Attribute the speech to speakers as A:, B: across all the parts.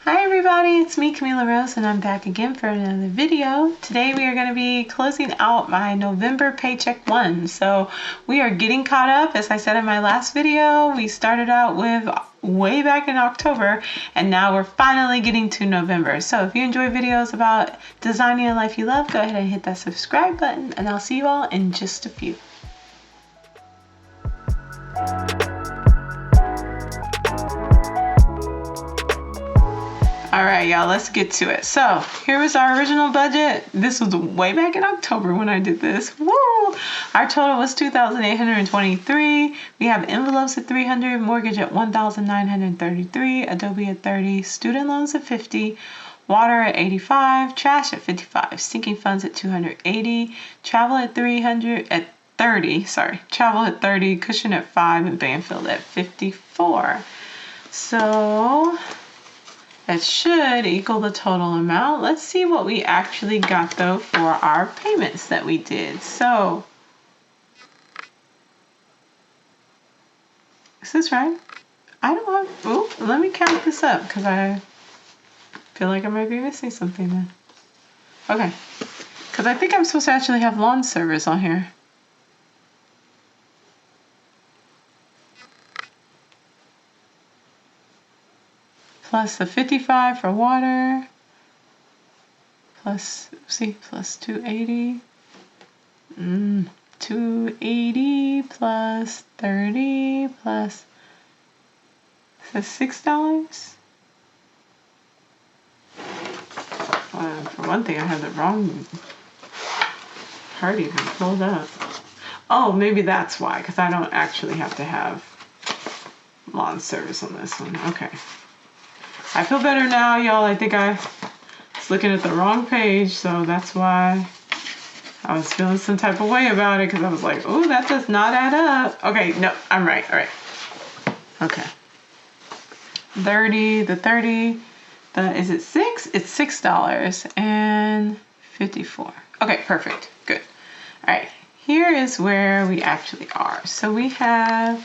A: Hi everybody, it's me, Camila Rose, and I'm back again for another video. Today we are going to be closing out my November Paycheck 1. So we are getting caught up. As I said in my last video, we started out with way back in October, and now we're finally getting to November. So if you enjoy videos about designing a life you love, go ahead and hit that subscribe button, and I'll see you all in just a few. All right, y'all, let's get to it. So here was our original budget. This was way back in October when I did this. Woo! Our total was $2,823. We have envelopes at $300, mortgage at $1,933, Adobe at $30, student loans at $50, water at $85, trash at $55, sinking funds at $280, travel at $30, cushion at $5, and Banfield at $54. So that should equal the total amount. Let's see what we actually got though for our payments that we did. So, is this right? I don't have, let me count this up because I feel like I might be missing something then. Okay, because I think I'm supposed to actually have lawn service on here. Plus the 55 for water, plus 280. 280 plus 30 plus, is that $6? For one thing, I have the wrong part even pulled up. Oh, maybe that's why, because I don't actually have to have lawn service on this one. Okay. I feel better now, y'all. I think I was looking at the wrong page, so that's why I was feeling some type of way about it, because I was like, oh, that does not add up. Okay, no, I'm right. All right. Okay. 30, is it 6? It's $6.54. Okay, perfect. Good. All right. Here is where we actually are. So we had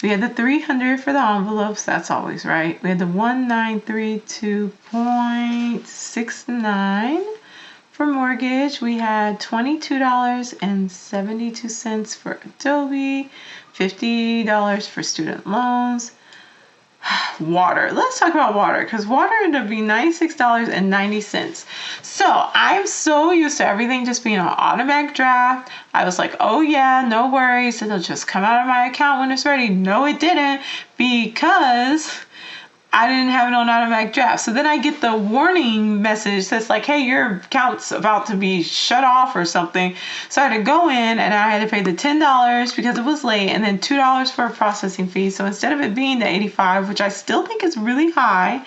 A: the 300 for the envelopes. That's always right. We had the 1932.69 for mortgage. We had $22.72 for Adobe, $50 for student loans. Water. Let's talk about water, because water ended up being $96.90. So I'm so used to everything just being an automatic draft. I was like, oh yeah, no worries, it'll just come out of my account when it's ready. No, it didn't, because I didn't have it on automatic draft. So then I get the warning message that's like, hey, your account's about to be shut off or something. So I had to go in and I had to pay the $10 because it was late, and then $2 for a processing fee. So instead of it being the $85, which I still think is really high,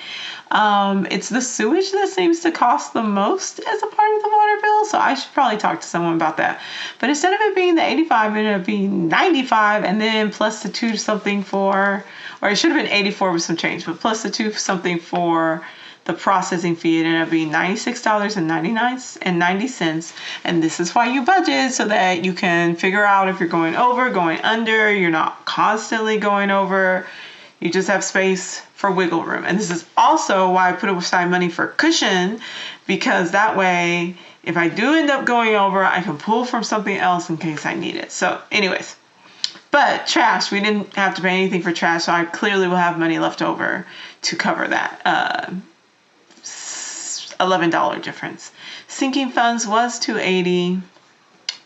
A: it's the sewage that seems to cost the most as a part of the water bill. So I should probably talk to someone about that. But instead of it being the $85, it ended up being $95, and then plus the $2 something for, or it should have been $84 with some change, but plus the $2 something for the processing fee, it ended up being $96.90. And this is why you budget, so that you can figure out if you're going over, going under. You're not constantly going over. You just have space for wiggle room. And this is also why I put aside money for cushion, because that way, if I do end up going over, I can pull from something else in case I need it. So anyways, but trash, we didn't have to pay anything for trash, so I clearly will have money left over to cover that $11 difference. Sinking funds was $280.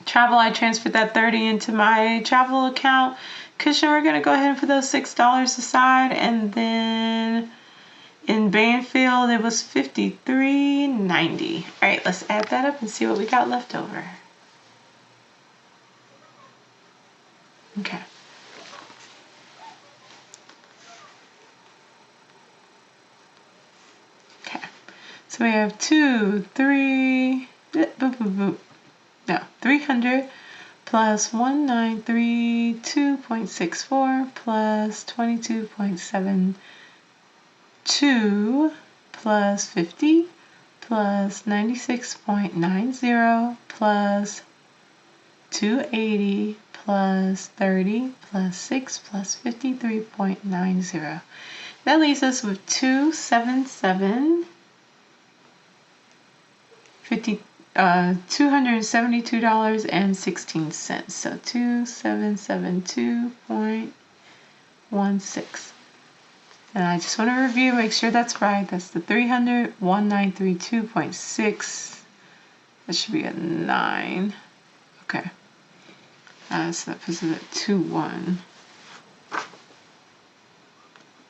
A: Travel, I transferred that $30 into my travel account. Cushion, we're going to go ahead and put those $6 aside. And then in Banfield, it was $53.90. All right, let's add that up and see what we got left over. Okay. So we have 300 plus 1932.64 plus 22.72 plus 50 plus 96.90 plus 280 plus 30 plus 6 plus 53.90. That leaves us with $272.16. So 2772.16. And I just want to review, make sure that's right. That's the 300,1932.6. That should be a 9. Okay. So that puts it at 2-1.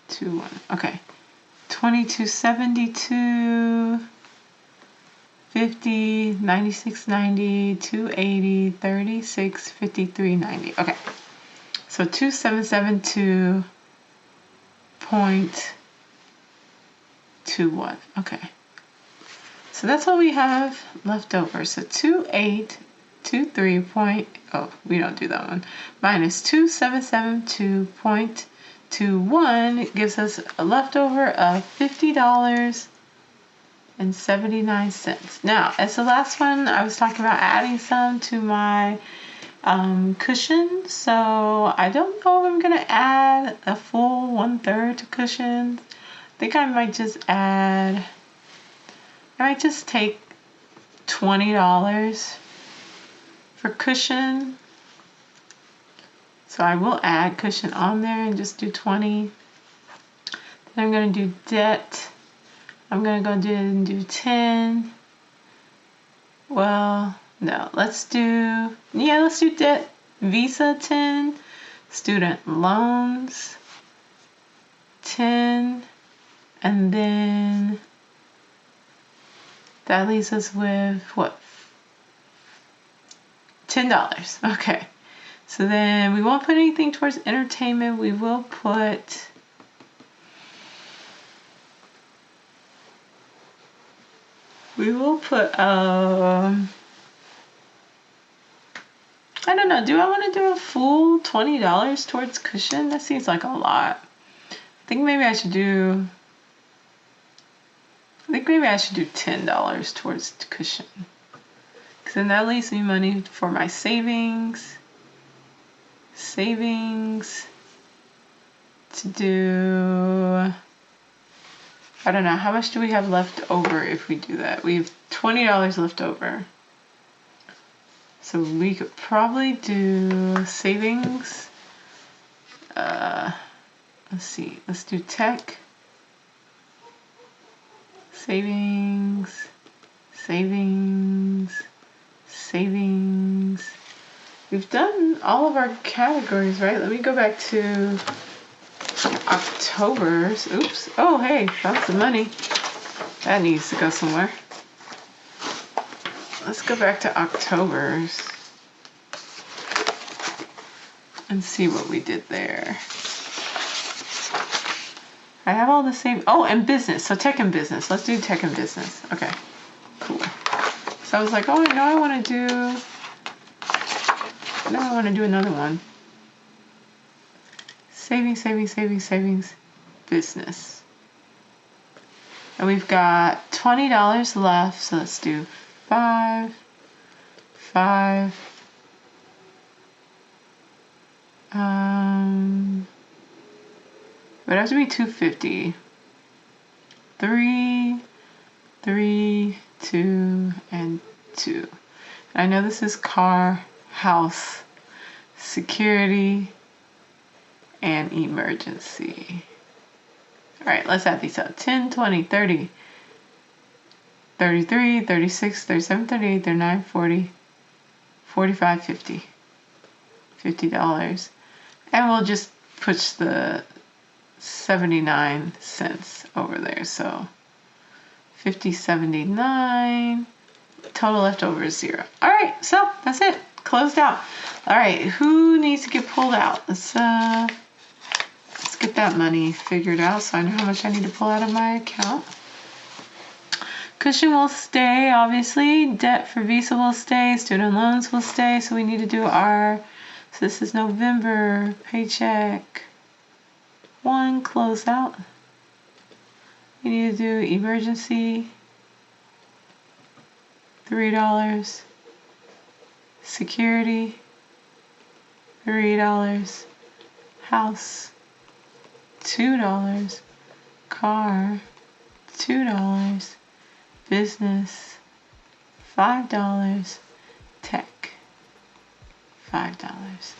A: 2-1. Okay. 2272, 50, 96.90, 280, 36, 53.90. Okay. So 2772.21. Okay. So that's what we have left over. So 2823. Oh, we don't do that one. Minus 2772.21 gives us a leftover of $50.79. Now, as the last one, I was talking about adding some to my cushion. So I don't know if I'm gonna add a full 1/3 to cushions. I think I might just take $20 for cushion. So I will add cushion on there and just do 20. Then I'm gonna do debt. I'm gonna go do 10. Well, no, let's do debt. Visa 10, student loans 10, and then that leaves us with what? $10. Okay. So then we won't put anything towards entertainment. We will put I don't know, do I want to do a full $20 towards cushion? That seems like a lot. I think maybe I should do $10 towards cushion. Because then that leaves me money for my savings to do, I don't know, how much do we have left over if we do that? We have $20 left over. So we could probably do savings. Let's see, let's do tech. Savings. We've done all of our categories, right? Let me go back to October's. Oops. Oh, hey, that's the money. That needs to go somewhere. Let's go back to October's and see what we did there. I have all the same. Oh, and business. So tech and business. Let's do tech and business. Okay, cool. So I was like, oh, I want to do another one. Savings, business. And we've got $20 left. So let's do 5. It would have to be 250. 3, 2, and 2. I know this is car, house, security, and emergency. All right, let's add these up. 10, 20, 30, 33, 36, 37, 38, 39, 40, 45, 50. $50. And we'll just push the 79 cents over there. So 50.79. Total leftover is 0. All right, so that's it. Closed out. All right, who needs to get pulled out? Let's get that money figured out so I know how much I need to pull out of my account. Cushion will stay, obviously. Debt for Visa will stay. Student loans will stay. So we need to do so this is November. Paycheck 1, closeout. We need to do emergency, $3. Security, $3. House, $2. car, $2. Business, $5. Tech, $5.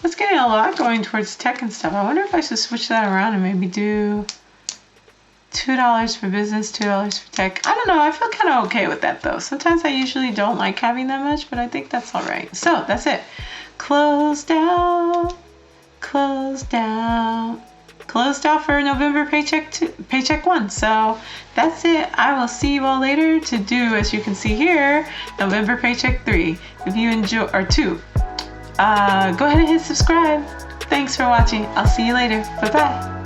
A: That's getting a lot going towards tech and stuff. I wonder if I should switch that around and maybe do $2 for business, $2 for tech. I don't know. I feel kind of okay with that though. Sometimes I usually don't like having that much, but I think that's all right. So that's it. Closed out. Closed out. Closed out for November paycheck 1. So that's it. I will see you all later to do, as you can see here, November paycheck 3. If you enjoy, or 2, go ahead and hit subscribe. Thanks for watching. I'll see you later. Bye bye.